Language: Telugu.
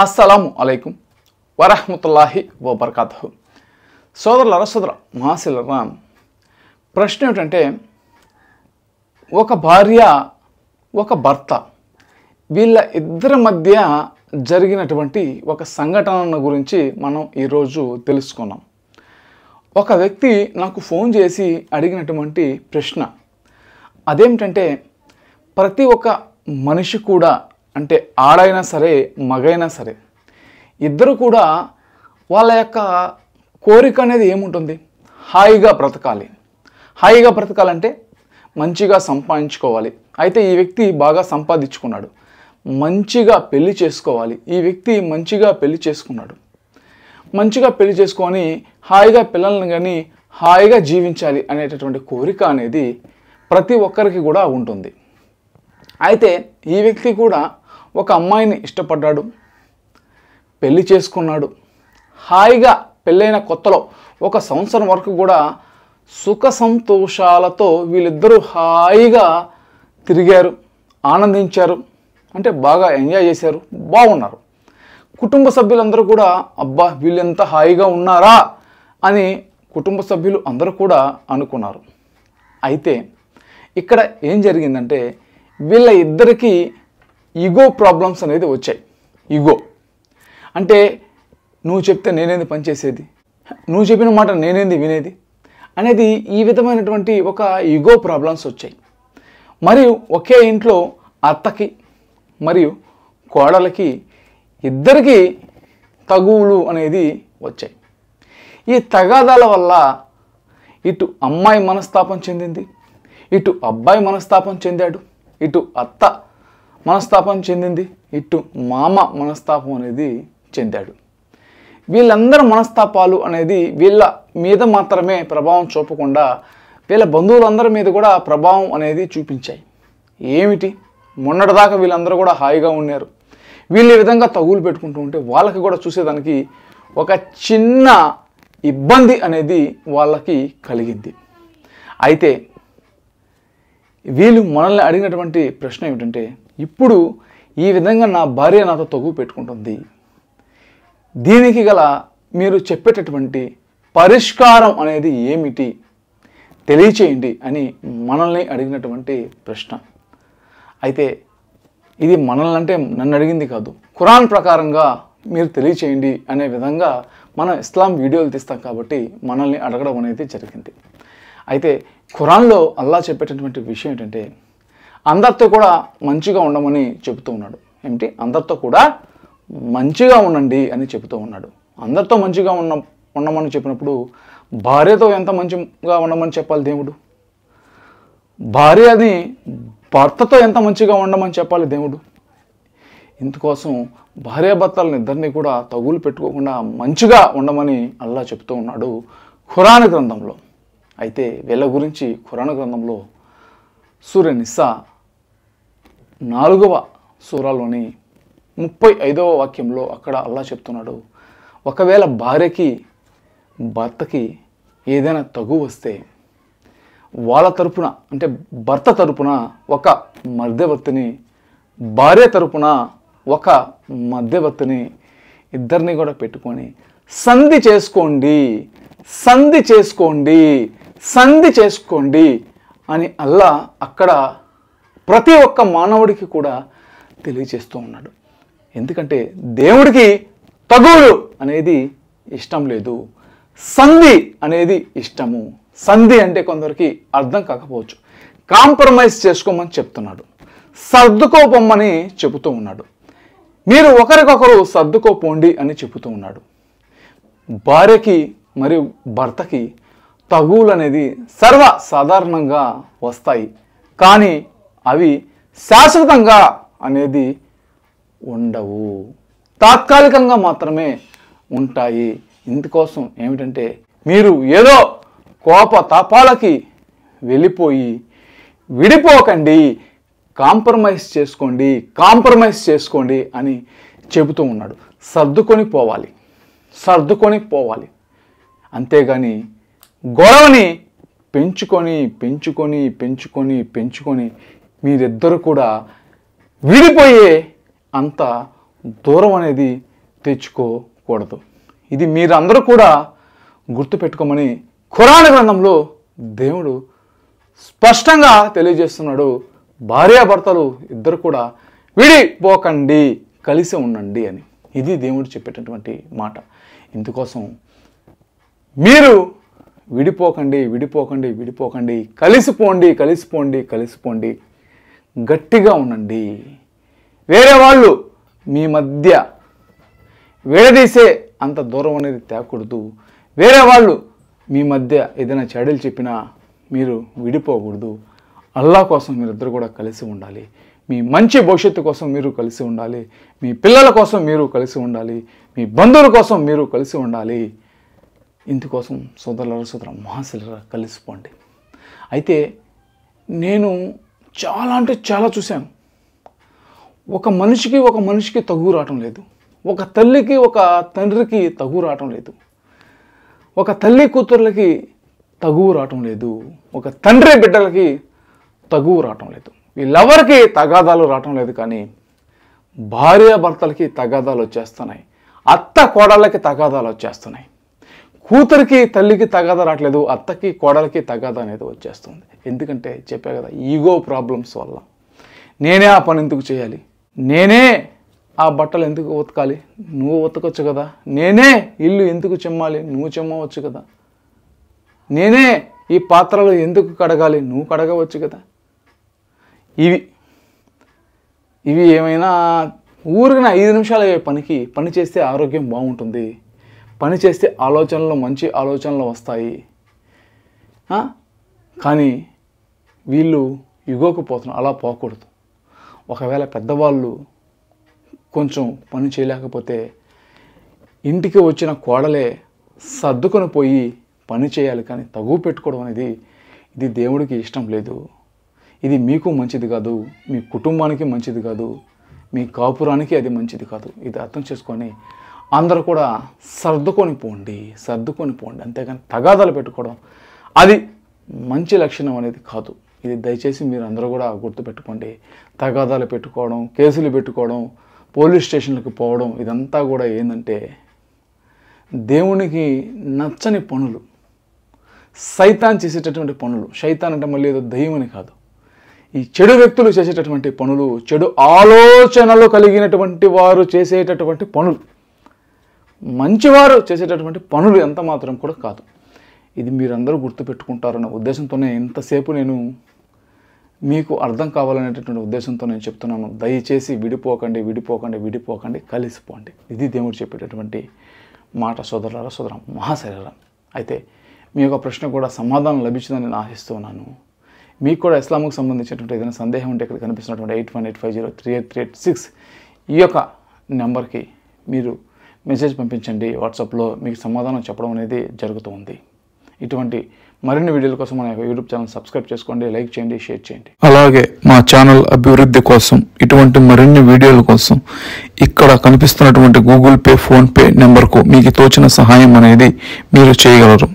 అస్సలాము అలైకుం వరహ్మతుల్లాహి వబర్కాతుహు. సోదరులారా, మహాశిలరా, ప్రశ్న ఏమిటంటే, ఒక భార్య ఒక భర్త వీళ్ళ ఇద్దరి మధ్య జరిగినటువంటి ఒక సంఘటన గురించి మనం ఈరోజు తెలుసుకున్నాం. ఒక వ్యక్తి నాకు ఫోన్ చేసి అడిగినటువంటి ప్రశ్న అదేమిటంటే, ప్రతి ఒక్క మనిషి కూడా, అంటే ఆడైనా సరే మగైనా సరే, ఇద్దరు కూడా వాళ్ళ యొక్క కోరిక అనేది ఏముంటుంది? హాయిగా బ్రతకాలి. హాయిగా బ్రతకాలంటే మంచిగా సంపాదించుకోవాలి. అయితే ఈ వ్యక్తి బాగా సంపాదించుకున్నాడు, మంచిగా పెళ్లి చేసుకోవాలి. ఈ వ్యక్తి మంచిగా పెళ్లి చేసుకున్నాడు, మంచిగా పెళ్లి చేసుకొని హాయిగా పిల్లల్ని కానీ హాయిగా జీవించాలి అనేటటువంటి కోరిక అనేది ప్రతి ఒక్కరికి కూడా ఉంటుంది. అయితే ఈ వ్యక్తి కూడా ఒక అమ్మాయిని ఇష్టపడ్డాడు, పెళ్లి చేసుకున్నాడు. హాయిగా పెళ్ళైన కొత్తలో 1 సంవత్సరం వరకు కూడా సుఖ సంతోషాలతో వీళ్ళిద్దరూ హాయిగా తిరిగారు, ఆనందించారు, అంటే బాగా ఎంజాయ్ చేశారు, బాగున్నారు. కుటుంబ సభ్యులందరూ కూడా అబ్బా వీళ్ళెంత హాయిగా ఉన్నారా అని కుటుంబ సభ్యులు అందరూ కూడా అనుకున్నారు. అయితే ఇక్కడ ఏం జరిగిందంటే, వీళ్ళ ఇద్దరికి ఈగో ప్రాబ్లమ్స్ అనేది వచ్చాయి. ఈగో అంటే, నువ్వు చెప్తే నేనేంది పనిచేసేది, నువ్వు చెప్పిన మాట నేనేంది వినేది అనేది ఈ విధమైనటువంటి ఒక ఈగో ప్రాబ్లమ్స్ వచ్చాయి. మరియు ఒకే ఇంట్లో అత్తకి మరియు కోడలకి ఇద్దరికి తగువులు అనేది వచ్చాయి. ఈ తగాదాల వల్ల ఇటు అమ్మాయి మనస్తాపం చెందింది, ఇటు అబ్బాయి మనస్తాపం చెందాడు, ఇటు అత్త మనస్తాపం చెందింది, ఇటు మామ మనస్తాపం అనేది చెందాడు. వీళ్ళందరి మనస్తాపాలు అనేది వీళ్ళ మీద మాత్రమే ప్రభావం చూపకుండా వీళ్ళ బంధువులందరి మీద కూడా ప్రభావం అనేది చూపించాయి. ఏమిటి? మొన్నటిదాకా వీళ్ళందరూ కూడా హాయిగా ఉన్నారు. వీళ్ళు ఈ విధంగా తగులు పెట్టుకుంటూ ఉంటే వాళ్ళకి కూడా చూసేదానికి ఒక చిన్న ఇబ్బంది అనేది వాళ్ళకి కలిగింది. అయితే వీళ్ళు మనల్ని అడిగినటువంటి ప్రశ్న ఏమిటంటే, ఇప్పుడు ఈ విధంగా నా భార్య నాతో తగులు పెట్టుకుంటుంది, దీనికి గల మీరు చెప్పేటటువంటి పరిష్కారం అనేది ఏమిటి తెలియచేయండి అని మనల్ని అడిగినటువంటి ప్రశ్న. అయితే ఇది మనల్ని అంటే నన్ను అడిగింది కాదు, ఖురాన్ ప్రకారంగా మీరు తెలియచేయండి అనే విధంగా మనం ఇస్లాం వీడియోలు తీస్తాం కాబట్టి మనల్ని అడగడం అనేది జరిగింది. అయితే ఖురాన్లో అల్లా చెప్పేటటువంటి విషయం ఏంటంటే, అందరితో కూడా మంచిగా ఉండమని చెబుతూ ఉన్నాడు. ఏమిటి? అందరితో కూడా మంచిగా ఉండండి అని చెబుతూ ఉన్నాడు. అందరితో మంచిగా ఉండమని చెప్పినప్పుడు భార్యతో ఎంత మంచిగా ఉండమని చెప్పాలి దేవుడు? భార్యని భర్తతో ఎంత మంచిగా ఉండమని చెప్పాలి దేవుడు? ఇందుకోసం భార్యాభర్తలను ఇద్దరిని కూడా తగులు పెట్టుకోకుండా మంచిగా ఉండమని అల్లా చెప్తూ ఉన్నాడు ఖురాన్ గ్రంథంలో. అయితే వీళ్ళ గురించి ఖురాన్ గ్రంథంలో సూరా నిసా 4వ సూరాలోని 35వ వాక్యంలో అక్కడ అల్లా చెప్తున్నాడు, ఒకవేళ భార్యకి భర్తకి ఏదైనా తగు వస్తే వాళ్ళ తరపున, అంటే భర్త తరపున ఒక మధ్యవర్తిని, భార్య తరపున ఒక మధ్యవర్తిని, ఇద్దరిని కూడా పెట్టుకొని సంధి చేసుకోండి, సంధి చేసుకోండి, సంధి చేసుకోండి అని అల్లా అక్కడ ప్రతి ఒక్క మానవుడికి కూడా తెలియచేస్తూ ఉన్నాడు. ఎందుకంటే దేవుడికి తగులు అనేది ఇష్టం లేదు, సంధి అనేది ఇష్టము. సంధి అంటే కొందరికి అర్థం కాకపోవచ్చు, కాంప్రమైజ్ చేసుకోమని చెప్తున్నాడు, సర్దుకోపోమని చెబుతూ ఉన్నాడు, మీరు ఒకరికొకరు సర్దుకోపోండి అని చెబుతూ ఉన్నాడు. భార్యకి మరియు భర్తకి తగువులు అనేది సర్వసాధారణంగా వస్తాయి, కానీ అవి శాశ్వతంగా అనేది ఉండవు, తాత్కాలికంగా మాత్రమే ఉంటాయి. ఇందుకోసం ఏమిటంటే, మీరు ఏదో కోప తాపాలకి వెళ్ళిపోయి విడిపోకండి, కాంప్రమైజ్ చేసుకోండి, కాంప్రమైజ్ చేసుకోండి అని చెబుతూ ఉన్నాడు. సర్దుకొని పోవాలి, సర్దుకొని పోవాలి. అంతేగాని గొడవని పెంచుకొని పెంచుకొని పెంచుకొని పెంచుకొని మీరిద్దరు కూడా విడిపోయే అంత దూరం అనేది తెచ్చుకోకూడదు. ఇది మీరందరూ కూడా గుర్తుపెట్టుకోమని ఖురాన్ గ్రంథంలో దేవుడు స్పష్టంగా తెలియజేస్తున్నాడు. భార్యాభర్తలు ఇద్దరు కూడా విడిపోకండి, కలిసి ఉండండి అని. ఇది దేవుడు చెప్పేటటువంటి మాట. ఇందుకోసం మీరు విడిపోకండి, విడిపోకండి, విడిపోకండి, కలిసిపోండి, కలిసిపోండి, కలిసిపోండి, గట్టిగా ఉండండి. వేరే వాళ్ళు మీ మధ్య విడదీసే అంత దూరం అనేది తేకూడదు. వేరే వాళ్ళు మీ మధ్య ఏదైనా చెడులు చెప్పినా మీరు విడిపోకూడదు. అల్లాహ్ కోసం మీరిద్దరు కూడా కలిసి ఉండాలి. మీ మంచి భవిష్యత్తు కోసం మీరు కలిసి ఉండాలి. మీ పిల్లల కోసం మీరు కలిసి ఉండాలి. మీ బంధువుల కోసం మీరు కలిసి ఉండాలి. ఇందుకోసం సోదరుల మహాశిలరా కలిసిపోండి. అయితే నేను చాలా అంటే చాలా చూశాను. ఒక మనిషికి తగు రావటం లేదు. ఒక తల్లికి ఒక తండ్రికి తగు రావటం లేదు. ఒక తల్లి కూతుర్లకి తగువు రావటం లేదు. ఒక తండ్రి బిడ్డలకి తగువు రావటం లేదు. వీళ్ళెవరికి తగాదాలు రావటం లేదు. కానీ భార్యాభర్తలకి తగాదాలు వచ్చేస్తున్నాయి. అత్త కోడళ్ళకి తగాదాలు వచ్చేస్తున్నాయి. కూతురికి తల్లికి తగాదా రావట్లేదు. అత్తకి కోడలకి తగాదా అనేది వచ్చేస్తుంది. ఎందుకంటే చెప్పా కదా, ఈగో ప్రాబ్లమ్స్ వల్ల. నేనే ఆ పని ఎందుకు చేయాలి, నేనే ఆ బట్టలు ఎందుకు ఉతకాలి, నువ్వు ఉతకొచ్చు కదా, నేనే ఇల్లు ఎందుకు చిమ్మాలి, నువ్వు చిమ్మవచ్చు కదా, నేనే ఈ పాత్రలు ఎందుకు కడగాలి, నువ్వు కడగవచ్చు కదా. ఇవి ఏమైనా ఊరికిన 5 నిమిషాలు అయ్యే పని చేస్తే ఆరోగ్యం బాగుంటుంది. పని చేస్తే మంచి ఆలోచనలు వస్తాయి. కానీ వీళ్ళు యుగోకు పోతున్నారు. అలా పోకూడదు. ఒకవేళ పెద్దవాళ్ళు కొంచెం పని చేయలేకపోతే ఇంటికి వచ్చిన కోడలే సర్దుకొని పోయి పని చేయాలి. కానీ తగువ పెట్టుకోవడం అనేది ఇది దేవుడికి ఇష్టం లేదు. ఇది మీకు మంచిది కాదు, మీ కుటుంబానికి మంచిది కాదు, మీ కాపురానికి అది మంచిది కాదు. ఇది అర్థం చేసుకొని అందరూ కూడా సర్దుకొని పోండి. అంతేగాని తగాదాలు పెట్టుకోవడం అది మంచి లక్షణం అనేది కాదు. ఇది దయచేసి మీరు అందరూ కూడా గుర్తుపెట్టుకోండి. తగాదాలు పెట్టుకోవడం, కేసులు పెట్టుకోవడం, పోలీస్ స్టేషన్లకు పోవడం, ఇదంతా కూడా ఏంటంటే దేవునికి నచ్చని పనులు, సైతాన్ చేసేటటువంటి పనులు. సైతాన్ అంటే మళ్ళీ ఏదో దయ్యం అని కాదు. ఈ చెడు వ్యక్తులు చేసేటటువంటి పనులు, చెడు ఆలోచనలు కలిగినటువంటి వారు చేసేటటువంటి పనులు, మంచివారు చేసేటటువంటి పనులు ఎంత మాత్రం కూడా కాదు. ఇది మీరందరూ గుర్తుపెట్టుకుంటారన్న ఉద్దేశంతోనే ఇంతసేపు నేను మీకు అర్థం కావాలనేటటువంటి ఉద్దేశంతో నేను చెప్తున్నాను. దయచేసి విడిపోకండి, కలిసిపోండి. ఇది దేవుడు చెప్పేటటువంటి మాట. సోదర మహాశరీరం. అయితే మీ యొక్క ప్రశ్న కూడా సమాధానం లభించిందని నేను ఆశిస్తున్నాను. మీకు కూడా ఇస్లాంకు సంబంధించినటువంటి ఏదైనా సందేహం ఉంటే ఇక్కడ కనిపిస్తున్నటువంటి 8185038386 ఈ యొక్క నెంబర్కి మీరు మెసేజ్ పంపించండి. వాట్సాప్లో మీకు సమాధానం చెప్పడం అనేది జరుగుతుంది. ఇటువంటి మరిన్ని వీడియోల కోసం మన యూట్యూబ్ ఛానల్ సబ్స్క్రైబ్ చేసుకోండి, లైక్ చేయండి, షేర్ చేయండి. అలాగే మా ఛానల్ అభివృద్ధి కోసం ఇటువంటి మరిన్ని వీడియోల కోసం ఇక్కడ కనిపిస్తున్నటువంటి గూగుల్ పే, ఫోన్పే నెంబర్కు మీకు తోచిన సహాయం అనేది మీరు చేయగలరు.